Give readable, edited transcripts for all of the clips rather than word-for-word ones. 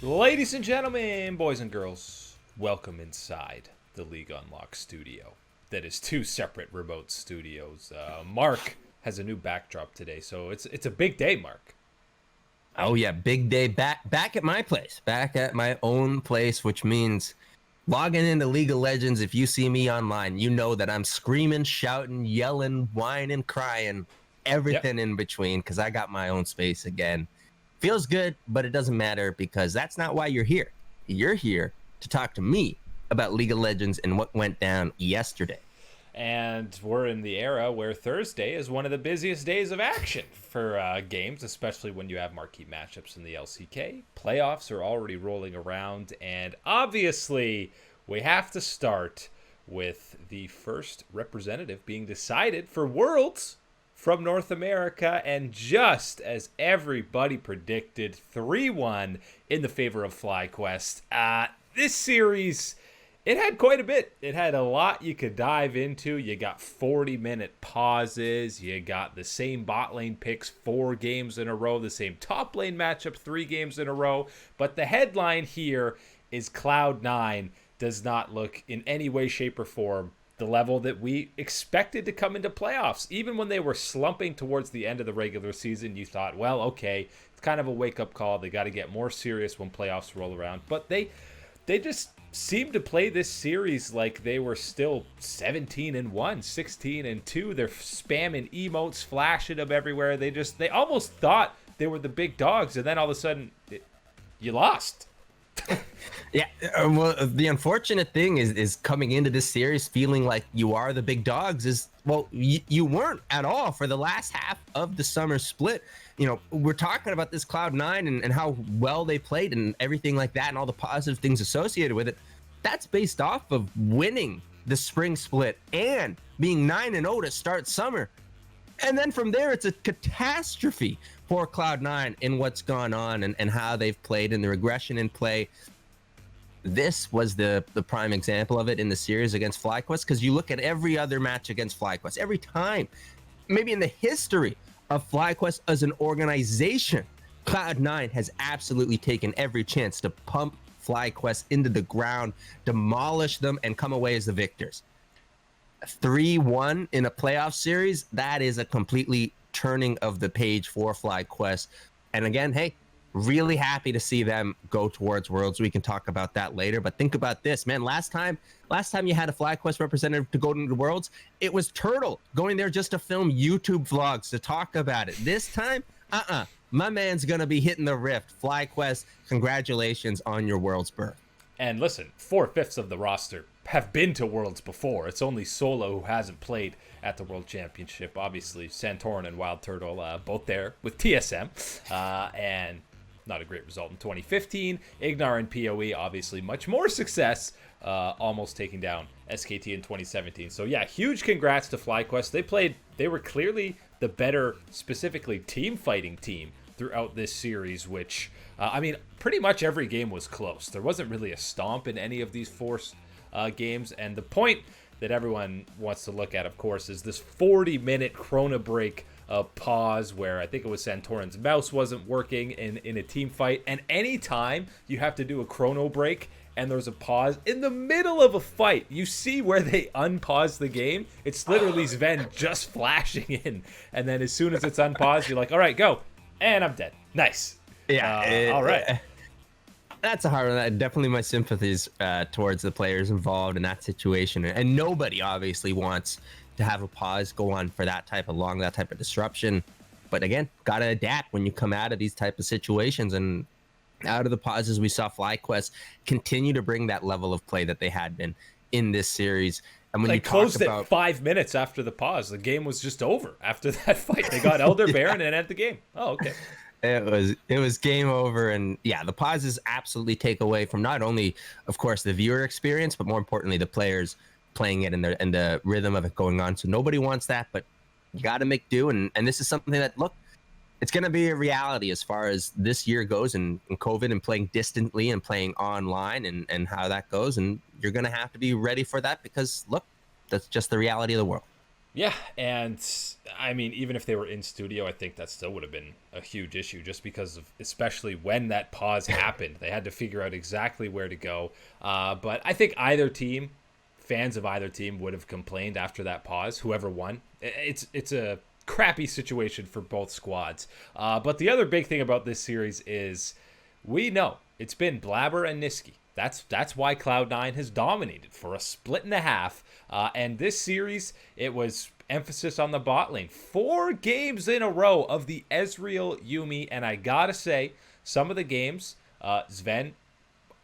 Ladies and gentlemen, boys and girls, welcome inside the League Unlocked studio. That is two separate remote studios. Mark has a new backdrop today, so it's a big day, Mark. Oh yeah, big day back at my place, back at my own place, which means logging into League of Legends. If you see me online, you know that I'm screaming, shouting, yelling, whining, crying, Yep. everything in between because I got my own space again. Feels good, but it doesn't matter because that's not why you're here. You're here to talk to me about League of Legends and what went down yesterday. And we're in the era where Thursday is one of the busiest days of action for games, especially when you have marquee matchups in the LCK. Playoffs are already rolling around, and obviously, we have to start with the first representative being decided for Worlds from North America. And just as everybody predicted, 3-1 in the favor of FlyQuest. This series, it had quite a bit. It had a lot you could dive into. You got 40-minute pauses. You got the same bot lane picks 4 games in a row. The same top lane matchup 3 games in a row. But the headline here is Cloud9 does not look in any way, shape, or form the level that we expected to come into playoffs. Even when they were slumping towards the end of the regular season, you thought, well, okay, it's kind of a wake-up call. They got to get more serious when playoffs roll around. But they just seemed to play this series like they were still 17-1, 16-2. They're spamming emotes, flashing them everywhere. They almost thought they were the big dogs, and then all of a sudden, you lost. Yeah, well, the unfortunate thing is coming into this series feeling like you are the big dogs is, well, you weren't at all for the last half of the summer split. You know, we're talking about this Cloud9 and how well they played and everything like that and all the positive things associated with it. That's based off of winning the spring split and being 9-0 to start summer. And then from there, it's a catastrophe for Cloud9 in what's gone on and how they've played and the regression in play. This was the prime example of it in the series against FlyQuest, because you look at every other match against FlyQuest, every time, maybe in the history of FlyQuest as an organization, Cloud9 has absolutely taken every chance to pump FlyQuest into the ground, demolish them, and come away as the victors. 3-1 in a playoff series, that is a completely turning of the page for FlyQuest. And again, hey, really happy to see them go towards Worlds. We can talk about that later, but think about this, man. Last time you had a FlyQuest representative to go to the Worlds, it was Turtle going there just to film YouTube vlogs to talk about it. This time, my man's gonna be hitting the rift. FlyQuest, congratulations on your Worlds berth. And listen, 4/5 of the roster have been to Worlds before. It's only Solo who hasn't played at the World Championship. Obviously, Santorin and Wild Turtle both there with TSM. And not a great result in 2015. Ignar and PoE, obviously much more success, almost taking down SKT in 2017. So yeah, huge congrats to FlyQuest. They were clearly the better, specifically team fighting team throughout this series, which, pretty much every game was close. There wasn't really a stomp in any of these 4 games. And the point that everyone wants to look at, of course, is this 40-minute Chrono break pause where I think it was Santorin's mouse wasn't working in a team fight. And anytime you have to do a Chrono break and there's a pause in the middle of a fight, you see where they unpause the game. It's literally Sven just flashing in. And then as soon as it's unpaused, you're like, all right, go. And I'm dead. Nice. Yeah. All right. That's a hard one. Definitely my sympathies towards the players involved in that situation. And nobody obviously wants to have a pause go on for that type of disruption. But again, got to adapt when you come out of these type of situations. And out of the pauses, we saw FlyQuest continue to bring that level of play that they had been in this series. And when They you closed talk about it 5 minutes after the pause. The game was just over after that fight. They got Elder Baron and ended the game. Oh, okay. It was game over. And yeah, the pauses absolutely take away from not only, of course, the viewer experience, but more importantly, the players playing it and the rhythm of it going on. So nobody wants that, but you got to make do. And this is something that, look, it's going to be a reality as far as this year goes and COVID and playing distantly and playing online and how that goes. And you're going to have to be ready for that because, look, that's just the reality of the world. Yeah, and I mean, even if they were in studio, I think that still would have been a huge issue just because of, especially when that pause happened, they had to figure out exactly where to go. But I think either team, fans of either team, would have complained after that pause, whoever won. It's a crappy situation for both squads. But the other big thing about this series is we know it's been Blabber and Niski. That's why Cloud9 has dominated for a split and a half. And this series, it was emphasis on the bot lane. 4 games in a row of the Ezreal Yuumi. And I gotta say, some of the games, Sven,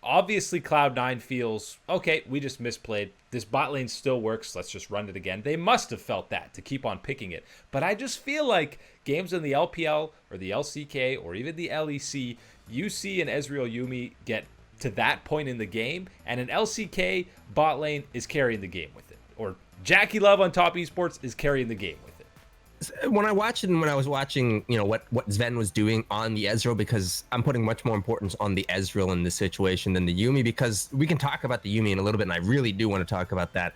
obviously Cloud9 feels, okay, we just misplayed. This bot lane still works. Let's just run it again. They must have felt that to keep on picking it. But I just feel like games in the LPL or the LCK or even the LEC, you see an Ezreal Yuumi get to that point in the game, and an LCK bot lane is carrying the game with it. Or Jackie Love on top esports is carrying the game with it. When I was watching, what Sven was doing on the Ezreal, because I'm putting much more importance on the Ezreal in this situation than the Yuumi, because we can talk about the Yuumi in a little bit, and I really do want to talk about that.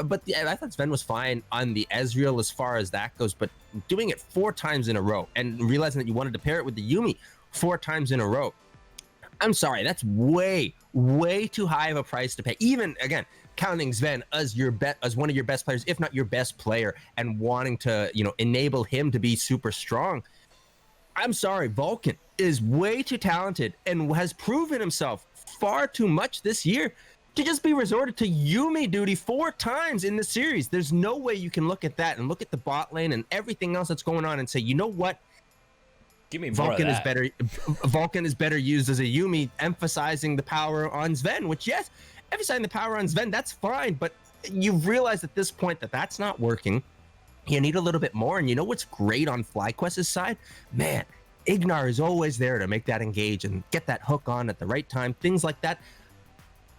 But yeah, I thought Sven was fine on the Ezreal as far as that goes, but doing it 4 times in a row and realizing that you wanted to pair it with the Yuumi 4 times in a row, I'm sorry, that's way, way too high of a price to pay. Even, again, counting Sven as as one of your best players, if not your best player, and wanting to, enable him to be super strong. I'm sorry, Vulcan is way too talented and has proven himself far too much this year to just be resorted to Yuumi duty 4 times in the series. There's no way you can look at that and look at the bot lane and everything else that's going on and say, you know what? Give me more Vulcan of is that. better. Vulcan is better used as a Yuumi, emphasizing the power on Sven. Which, yes, emphasizing the power on Sven, that's fine. But you've realized at this point that that's not working. You need a little bit more. And you know what's great on FlyQuest's side? Man, Ignar is always there to make that engage and get that hook on at the right time. Things like that.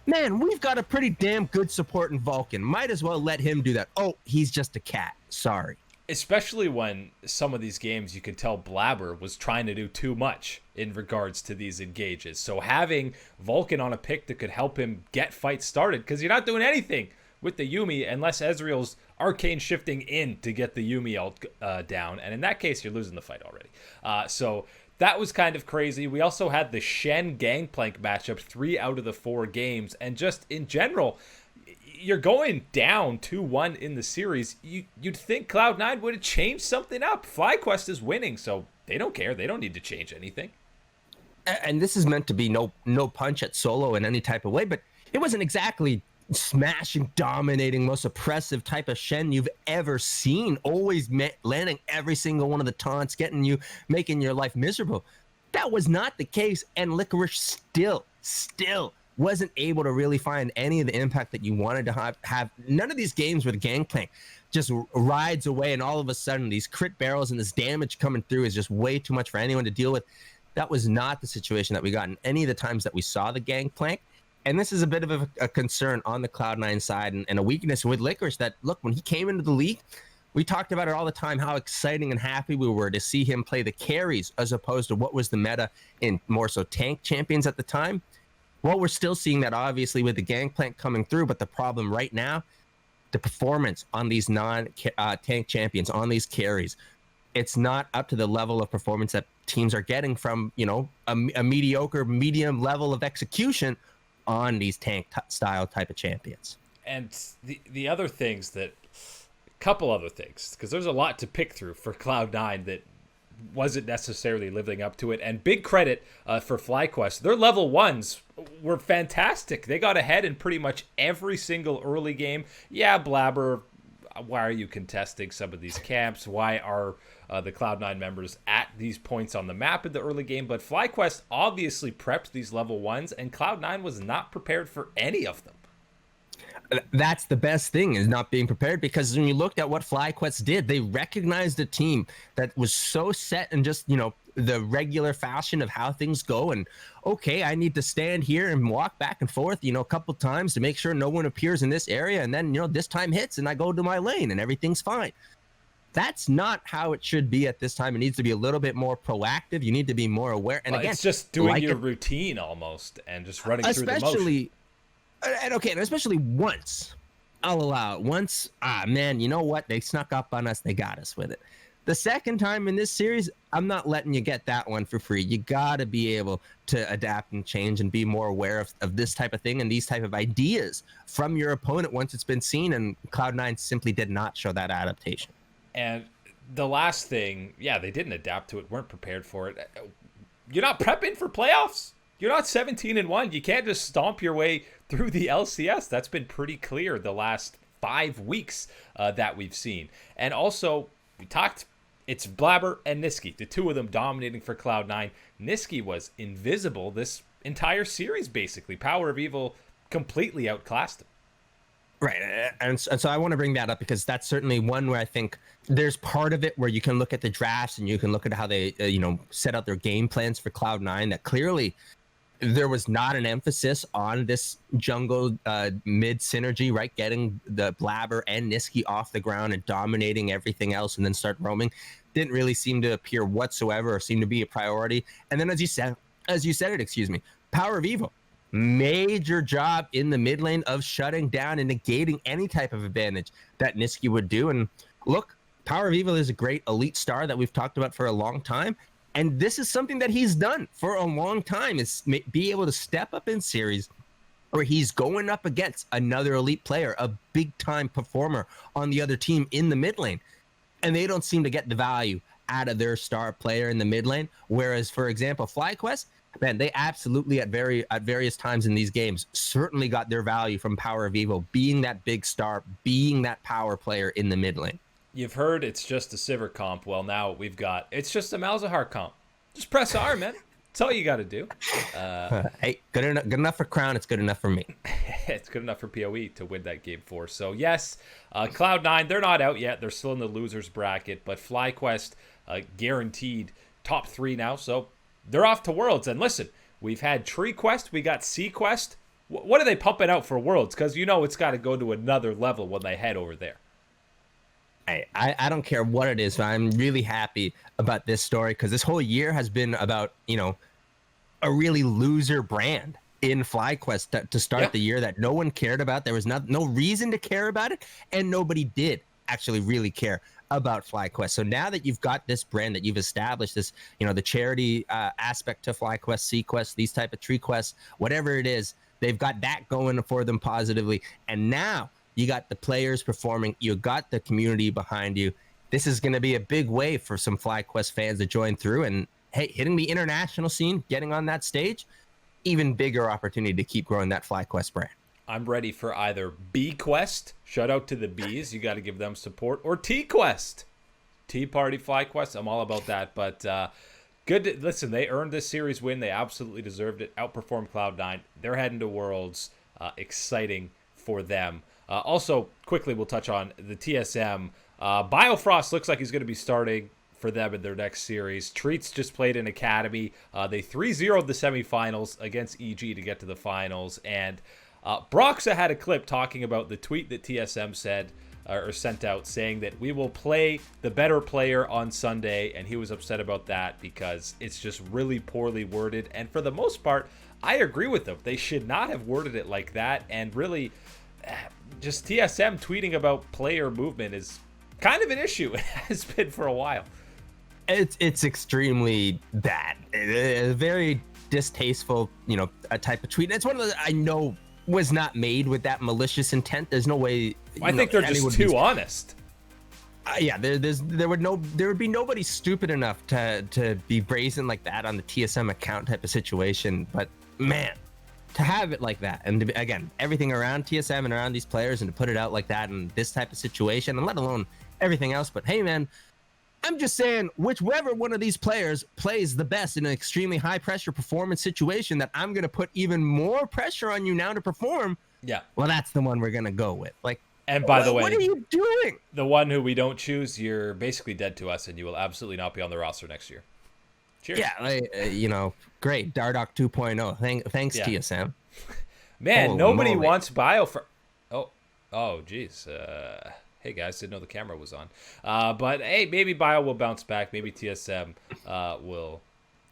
Man, we've got a pretty damn good support in Vulcan. Might as well let him do that. Oh, he's just a cat. Sorry. Especially when some of these games you could tell Blabber was trying to do too much in regards to these engages. So having Vulcan on a pick that could help him get fights started, because you're not doing anything with the Yuumi unless Ezreal's arcane shifting in to get the Yuumi ult down. And in that case, you're losing the fight already. So that was kind of crazy. We also had the Shen Gangplank matchup 3 out of the 4 games. And just in general, you're going down 2-1 in the series. You'd think Cloud9 would have changed something up. FlyQuest is winning, so they don't care. They don't need to change anything. And this is meant to be no punch at solo in any type of way, but it wasn't exactly smashing, dominating, most oppressive type of Shen you've ever seen. Always landing every single one of the taunts, making your life miserable. That was not the case, and Licorice still wasn't able to really find any of the impact that you wanted to have. None of these games where the Gangplank just rides away and all of a sudden these crit barrels and this damage coming through is just way too much for anyone to deal with. That was not the situation that we got in any of the times that we saw the Gangplank. And this is a bit of a concern on the Cloud9 side and a weakness with Licorice that, look, when he came into the league, we talked about it all the time, how exciting and happy we were to see him play the carries as opposed to what was the meta in more so tank champions at the time. Well, we're still seeing that obviously with the Gangplank coming through, but the problem right now, the performance on these non-tank champions, on these carries, it's not up to the level of performance that teams are getting from, a mediocre, medium level of execution on these tank-style type of champions. And the other things that, couple other things, because there's a lot to pick through for Cloud9 that wasn't necessarily living up to it. And big credit for FlyQuest. Their level 1s were fantastic. They got ahead in pretty much every single early game. Yeah, Blabber, why are you contesting some of these camps? Why are the Cloud9 members at these points on the map in the early game? But FlyQuest obviously prepped these level 1s, and Cloud9 was not prepared for any of them. That's the best thing, is not being prepared, because when you looked at what FlyQuest did, they recognized a team that was so set in just, the regular fashion of how things go. And okay, I need to stand here and walk back and forth, a couple times to make sure no one appears in this area. And then, this time hits and I go to my lane and everything's fine. That's not how it should be at this time. It needs to be a little bit more proactive. You need to be more aware. And again, it's just doing your routine almost and just running through the motion. And especially once I'll allow it. Once, man, you know what? They snuck up on us. They got us with it. The second time in this series, I'm not letting you get that one for free. You got to be able to adapt and change and be more aware of this type of thing and these type of ideas from your opponent once it's been seen. And Cloud9 simply did not show that adaptation. And the last thing, yeah, they didn't adapt to it, weren't prepared for it. You're not prepping for playoffs. You're not 17-1. You can't just stomp your way through the LCS. That's been pretty clear the last 5 weeks that we've seen. And also, we talked, it's Blabber and Niski, the two of them dominating for Cloud9. Niski was invisible this entire series, basically. Power of Evil completely outclassed him. Right. And so I want to bring that up because that's certainly one where I think there's part of it where you can look at the drafts and you can look at how they, set out their game plans for Cloud9 that clearly there was not an emphasis on this jungle mid synergy, right? Getting the Blabber and Niski off the ground and dominating everything else and then start roaming didn't really seem to appear whatsoever or seem to be a priority. And then as you said it, Power of Evil. Major job in the mid lane of shutting down and negating any type of advantage that Niski would do. And look, Power of Evil is a great elite star that we've talked about for a long time. And this is something that he's done for a long time, is be able to step up in series where he's going up against another elite player, a big time performer on the other team in the mid lane. And they don't seem to get the value out of their star player in the mid lane. Whereas, for example, FlyQuest, man, they absolutely at various times in these games certainly got their value from Power of Evil, being that big star, being that power player in the mid lane. You've heard it's just a Sivir comp. Well, now we've got, it's just a Malzahar comp. Just press R, man. That's all you got to do. Hey, good enough for Crown. It's good enough for me. It's good enough for PoE to win that game 4. So, yes, Cloud9, they're not out yet. They're still in the losers bracket. But FlyQuest guaranteed top 3 now. So, they're off to Worlds. And listen, we've had TreeQuest. We got SeaQuest. What are they pumping out for Worlds? Because it's got to go to another level when they head over there. I don't care what it is, but I'm really happy about this story because this whole year has been about, a really loser brand in FlyQuest to start the year that no one cared about. There was no reason to care about it, and nobody did actually really care about FlyQuest. So now that you've got this brand, that you've established this, the charity aspect to FlyQuest, SeaQuest, these type of TreeQuests, whatever it is, they've got that going for them positively. And now you got the players performing. You got the community behind you. This is going to be a big wave for some FlyQuest fans to join through. And hey, hitting the international scene, getting on that stage, even bigger opportunity to keep growing that FlyQuest brand. I'm ready for either B Quest, shout out to the Bees, you got to give them support, or T Quest, Tea Party FlyQuest. I'm all about that. But good. Listen, they earned this series win. They absolutely deserved it. Outperformed Cloud9. They're heading to Worlds. Exciting for them. Also, quickly, we'll touch on the TSM. Biofrost looks like he's going to be starting for them in their next series. Treats just played in Academy. They 3-0'd the semifinals against EG to get to the finals. And Broxa had a clip talking about the tweet that TSM said or sent out saying that we will play the better player on Sunday. And he was upset about that because it's just really poorly worded. And for the most part, I agree with them. They should not have worded it like that. And really, just TSM tweeting about player movement is kind of an issue. It has been for a while. It's extremely bad. A very distasteful, a type of tweet. It's one of those I know was not made with that malicious intent. There's no way. I think they're just too honest. Yeah, there would be nobody stupid enough to be brazen like that on the TSM account type of situation. But man, to have it like that, and again, everything around TSM and around these players, and to put it out like that in this type of situation, and let alone everything else. But hey, man, I'm just saying, whichever one of these players plays the best in an extremely high pressure performance situation, that I'm going to put even more pressure on you now to perform. Yeah. Well, that's the one we're going to go with. Like, and by the way, what are you doing? The one who we don't choose, you're basically dead to us, and you will absolutely not be on the roster next year. Cheers. Yeah, great. Dardoch 2.0. Thanks, Yeah. TSM. Man, Holy nobody moly. wants bio for. Oh, geez. Hey guys, didn't know the camera was on. But hey, maybe bio will bounce back. Maybe TSM will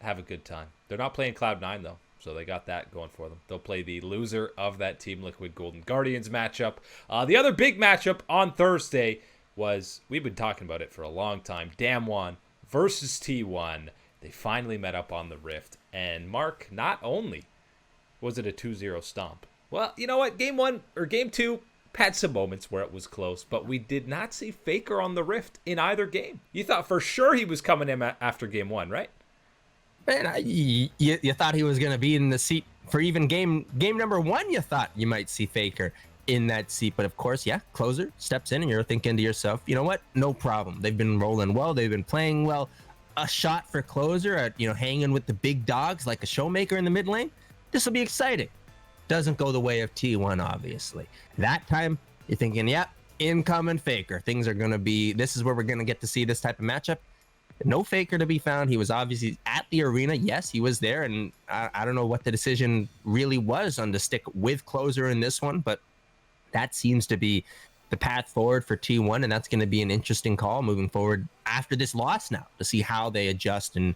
have a good time. They're not playing Cloud9 though. So they got that going for them. They'll play the loser of that Team Liquid Golden Guardians matchup. The other big matchup on Thursday was, we've been talking about it for a long time, Damwon versus T1. They finally met up on the Rift. And Mark, not only was it a 2-0 stomp. Well, you know what? Game 2 had some moments where it was close, but we did not see Faker on the Rift in either game. You thought for sure he was coming in after game 1, right? Man, you thought he was going to be in the seat for even game number 1. You thought you might see Faker in that seat, but of course, yeah, closer steps in, and you're thinking to yourself, you know what? No problem. They've been rolling well. They've been playing well. A shot for closer at hanging with the big dogs like a showmaker in the mid lane. This will be exciting. Doesn't go the way of T1, obviously. That time, you're thinking, yeah, incoming Faker. Things are going to be. This is where we're going to get to see this type of matchup. No Faker to be found. He was obviously at the arena. Yes, he was there, and I don't know what the decision really was on to stick with closer in this one, but that seems to be the path forward for T1, and that's going to be an interesting call moving forward after this loss now to see how they adjust and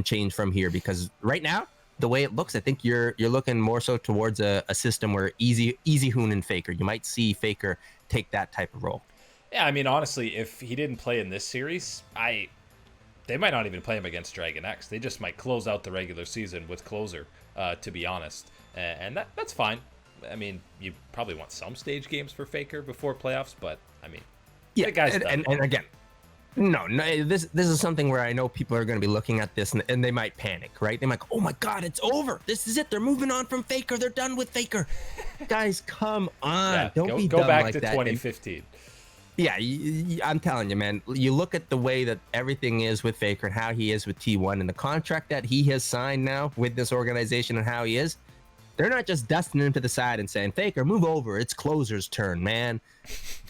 change from here. Because right now, the way it looks, I think you're looking more so towards a system where easy Hoon and Faker. You might see Faker take that type of role. Yeah, I mean, honestly, if he didn't play in this series, they might not even play him against Dragon X. They just might close out the regular season with closer, to be honest. And that's fine. I mean, you probably want some stage games for Faker before playoffs, but I mean, yeah. The guy's and again, no, this is something where I know people are going to be looking at this and they might panic, right? They might go, oh my God, it's over. This is it. They're moving on from Faker. They're done with Faker. Guys, come on. Yeah, Don't be go dumb back like to that. 2015. Yeah, I'm telling you, man, you look at the way that everything is with Faker and how he is with T1 and the contract that he has signed now with this organization and how he is, they're not just dusting him to the side and saying, Faker, move over. It's closer's turn, man.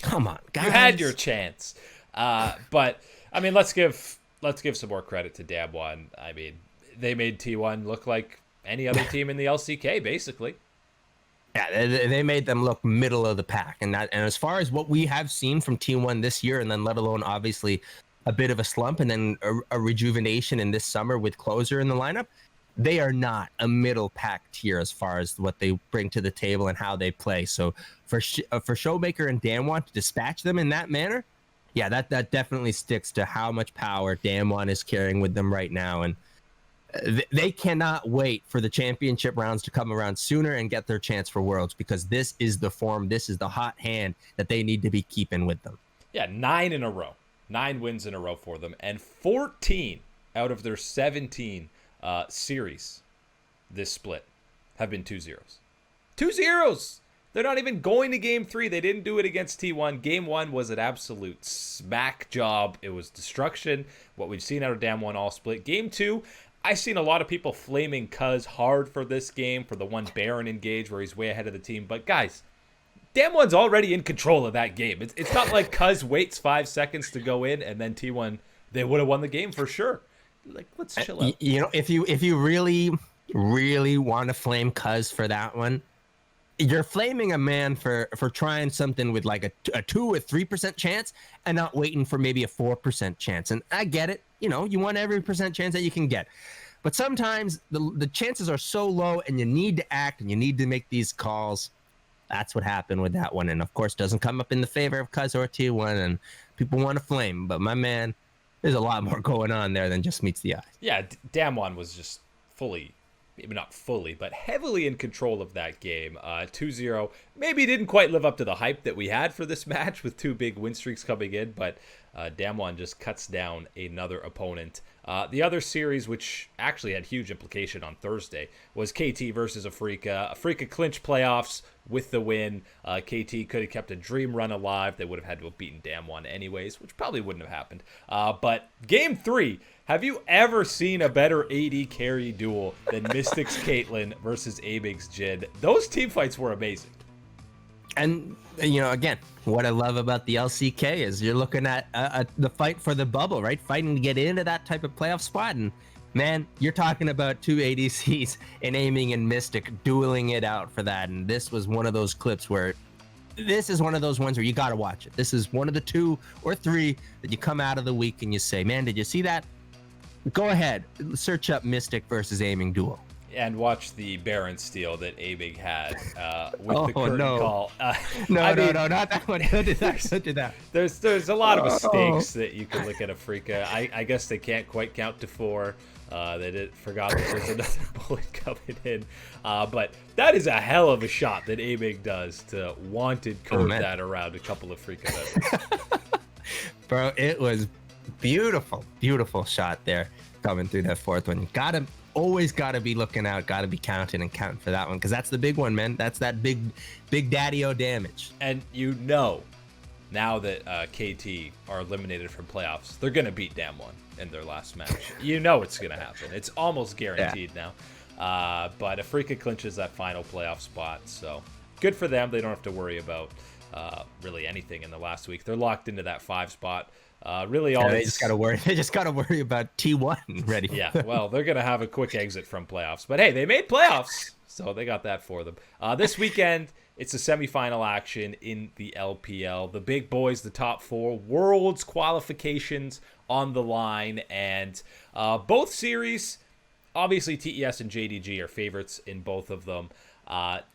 Come on, guys. You had your chance. But, I mean, let's give some more credit to Damwon. I mean, they made T1 look like any other team in the LCK, basically. Yeah, they made them look middle of the pack, and as far as what we have seen from T1 this year, and then let alone obviously a bit of a slump, and then a rejuvenation in this summer with closer in the lineup, they are not a middle pack tier as far as what they bring to the table and how they play. So for Showmaker and Damwon to dispatch them in that manner, yeah, that definitely sticks to how much power Damwon is carrying with them right now, and they cannot wait for the championship rounds to come around sooner and get their chance for Worlds, because this is the form, this is the hot hand that they need to be keeping with them. Yeah, 9 in a row. 9 wins in a row for them. And 14 out of their 17 series this split have been 2-0s. 2-0s! They're not even going to Game 3. They didn't do it against T1. Game 1 was an absolute smack job. It was destruction. What we've seen out of Damwon all split. Game 2... I've seen a lot of people flaming Cuz hard for this game, for the one Baron engage where he's way ahead of the team. But guys, Damwon's already in control of that game. It's not like Cuz waits 5 seconds to go in and then T1, they would have won the game for sure. Like, let's chill out. You know, if you really, really want to flame Cuz for that one, you're flaming a man for trying something with like a 2 or 3% chance and not waiting for maybe a 4% chance. And I get it. You know, you want every percent chance that you can get. But sometimes the chances are so low and you need to act and you need to make these calls. That's what happened with that one. And of course, doesn't come up in the favor of Cuz or T1, and people want to flame. But my man, there's a lot more going on there than just meets the eye. Yeah, Damwon was just fully, maybe not fully, but heavily in control of that game. 2-0. Maybe didn't quite live up to the hype that we had for this match with 2 big win streaks coming in, but Damwon just cuts down another opponent. The other series, which actually had huge implication on Thursday, was KT versus Afrika. Afrika clinched playoffs with the win. KT could have kept a dream run alive. They would have had to have beaten Damwon anyways, which probably wouldn't have happened. But Game 3, have you ever seen a better AD carry duel than Mystics Caitlyn versus Amig's Jhin? Those team fights were amazing. And, you know, again, what I love about the LCK is you're looking at the fight for the bubble, right? Fighting to get into that type of playoff spot. And, man, you're talking about 2 ADCs and Aiming and Mystic dueling it out for that. And this was one of those clips where this is one of those ones where you got to watch it. This is one of the 2 or 3 that you come out of the week and you say, man, did you see that? Go ahead, search up Mystic versus Aiming duel. and watch the Baron steal that Abig had with the Oh curtain no. call. No, not that one. Don't do that. Don't do that. There's a lot of Oh. mistakes that you can look at Afrika. I guess they can't quite count to 4. Forgot that there's another bullet coming in. But that is a hell of a shot that Abig does to wanted curve that around a couple of Afrika members. Bro, it was beautiful, beautiful shot there coming through that fourth one. Always gotta be looking out, gotta be counting for that one, because that's the big one, man. That's that big daddy-o damage. And now that KT are eliminated from playoffs, they're gonna beat Damwon in their last match. It's gonna happen. It's almost guaranteed now. But Afrika clinches that final playoff spot, so good for them. They don't have to worry about really anything in the last week. They're locked into that 5 spot. Really, they just gotta worry. They just gotta worry about T1 ready. Yeah, well, they're gonna have a quick exit from playoffs, but hey, they made playoffs, so they got that for them. This weekend, it's a semifinal action in the LPL. The big boys, the top 4, Worlds qualifications on the line, and both series, obviously TES and JDG are favorites in both of them.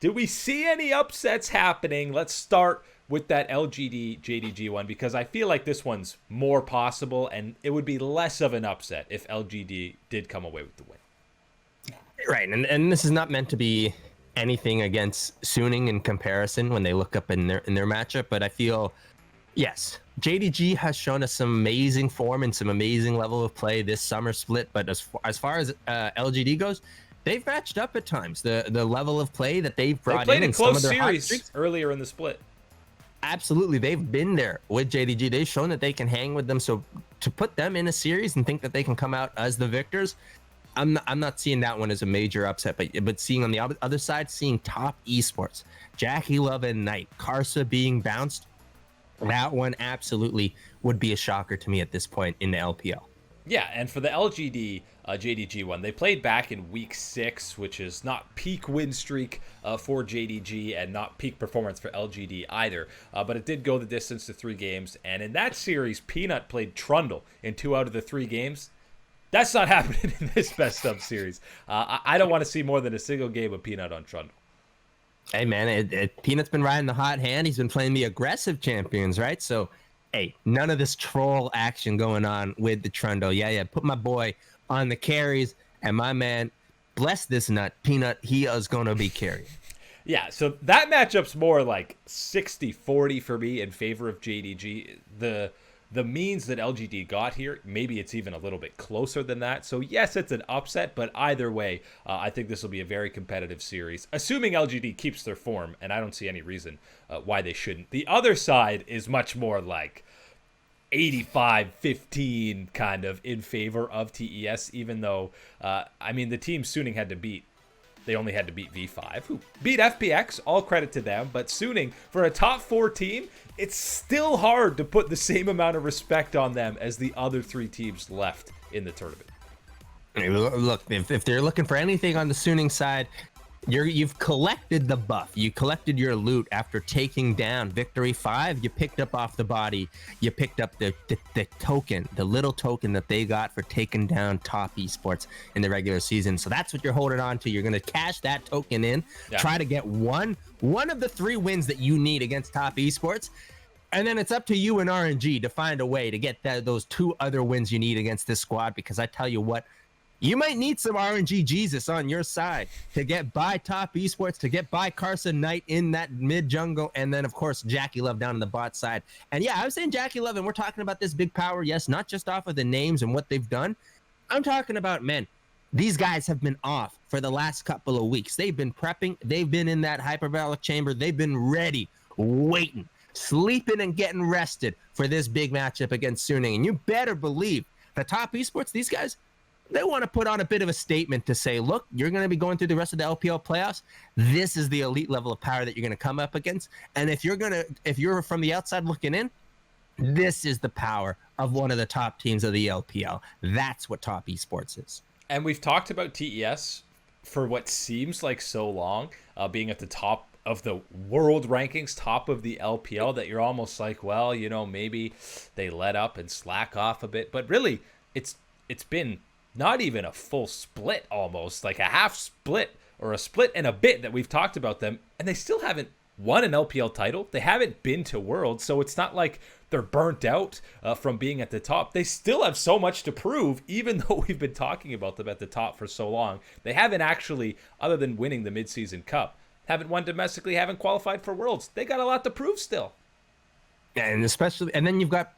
Do we see any upsets happening? Let's start with that LGD JDG one, because I feel like this one's more possible, and it would be less of an upset if LGD did come away with the win. Right, and this is not meant to be anything against Suning in comparison when they look up in their matchup, but I feel, yes, JDG has shown us some amazing form and some amazing level of play this summer split, but as far as LGD goes, they've matched up at times. The level of play that they've brought they played in a close some of their series earlier in the split. Absolutely, they've been there with JDG. They've shown that they can hang with them. So to put them in a series and think that they can come out as the victors, I'm not seeing that one as a major upset. But seeing on the other side, seeing top esports, Jackie Love and Knight, Karsa being bounced, that one absolutely would be a shocker to me at this point in the LPL. Yeah, and for the LGD JDG one, they played back in week 6, which is not peak win streak for JDG and not peak performance for LGD either. But it did go the distance to 3 games. And in that series, Peanut played Trundle in 2 out of the 3 games. That's not happening in this best of series. I don't want to see more than a single game of Peanut on Trundle. Hey, man, Peanut's been riding the hot hand. He's been playing the aggressive champions, right? So, hey, none of this troll action going on with the Trundle. Yeah, put my boy on the carries, and my man, bless this nut, Peanut, he is going to be carrying. Yeah, so that matchup's more like 60-40 for me in favor of JDG. The means that LGD got here, maybe it's even a little bit closer than that. So yes, it's an upset, but either way, I think this will be a very competitive series, assuming LGD keeps their form, and I don't see any reason why they shouldn't. The other side is much more like 85-15 kind of in favor of TES, even though, the team Suning had to beat, they only had to beat V5, who beat FPX, all credit to them, but Suning, for a top 4 team, it's still hard to put the same amount of respect on them as the other 3 teams left in the tournament. Look, if they're looking for anything on the Suning side, you've collected the buff. You collected your loot after taking down Victory 5. You picked up off the body. You picked up the token, the little token that they got for taking down top esports in the regular season. So that's what you're holding on to. You're going to cash that token in, try to get one of the 3 wins that you need against top esports. And then it's up to you and RNG to find a way to get those 2 other wins you need against this squad, because I tell you what, you might need some RNG Jesus on your side to get by top esports, to get by Carson Knight in that mid jungle, and then of course Jackie Love down on the bot side. And yeah, I was saying Jackie Love, and we're talking about this big power, yes, not just off of the names and what they've done. I'm talking about, man, these guys have been off for the last couple of weeks. They've been prepping, they've been in that hyperbolic chamber, they've been ready, waiting, sleeping and getting rested for this big matchup against Suning. And you better believe the top esports, these guys, they want to put on a bit of a statement to say, look, you're going to be going through the rest of the LPL playoffs. This is the elite level of power that you're going to come up against. And if you're from the outside looking in, this is the power of one of the top teams of the LPL. That's what top esports is. And we've talked about TES for what seems like so long, being at the top of the world rankings, top of the LPL, that you're almost like, well, maybe they let up and slack off a bit. But really, it's been not even a full split, almost like a half split or a split and a bit that we've talked about them, and they still haven't won an LPL title. They haven't been to Worlds, so it's not like they're burnt out from being at the top. They still have so much to prove, even though we've been talking about them at the top for so long. They haven't actually, other than winning the midseason cup, haven't won domestically, haven't qualified for Worlds. They got a lot to prove still. And especially, and then you've got,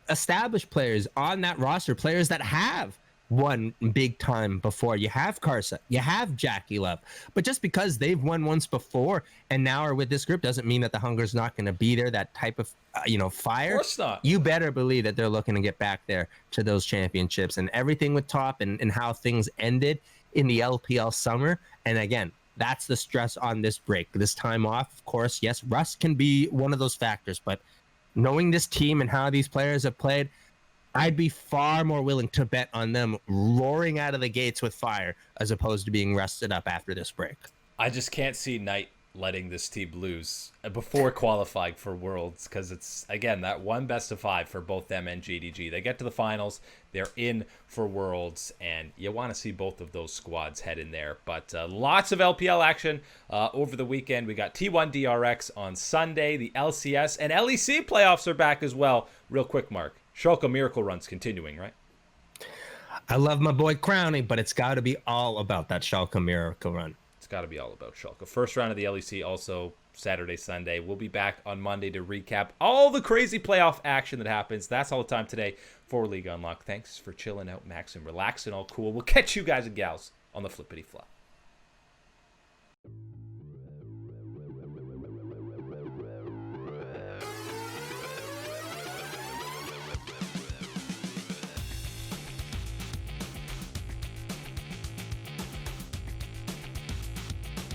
established players on that roster, players that have won big time before. You have Karsa, you have Jackie Love, but just because they've won once before and now are with this group doesn't mean that the hunger's not going to be there. That type of fire. Of course not. You better believe that they're looking to get back there to those championships, and everything with Top and how things ended in the LPL summer. And again, that's the stress on this break, this time off. Of course, yes, rust can be one of those factors, but knowing this team and how these players have played, I'd be far more willing to bet on them roaring out of the gates with fire as opposed to being rested up after this break. I just can't see Knight letting this team lose before qualifying for Worlds, because it's, again, that one best of 5 for both them and GDG. They get to the finals, they're in for Worlds, and you want to see both of those squads head in there. But lots of LPL action over the weekend. We got T1 DRX on Sunday. The LCS and LEC playoffs are back as well. Real quick, Mark. Schalke Miracle Run's continuing, right? I love my boy Crowny, but it's got to be all about that Schalke Miracle Run. It's got to be all about Schalke. First round of the LEC also Saturday, Sunday. We'll be back on Monday to recap all the crazy playoff action that happens. That's all the time today for League Unlocked. Thanks for chilling out, Max, and relaxing all cool. We'll catch you guys and gals on the Flippity Flop.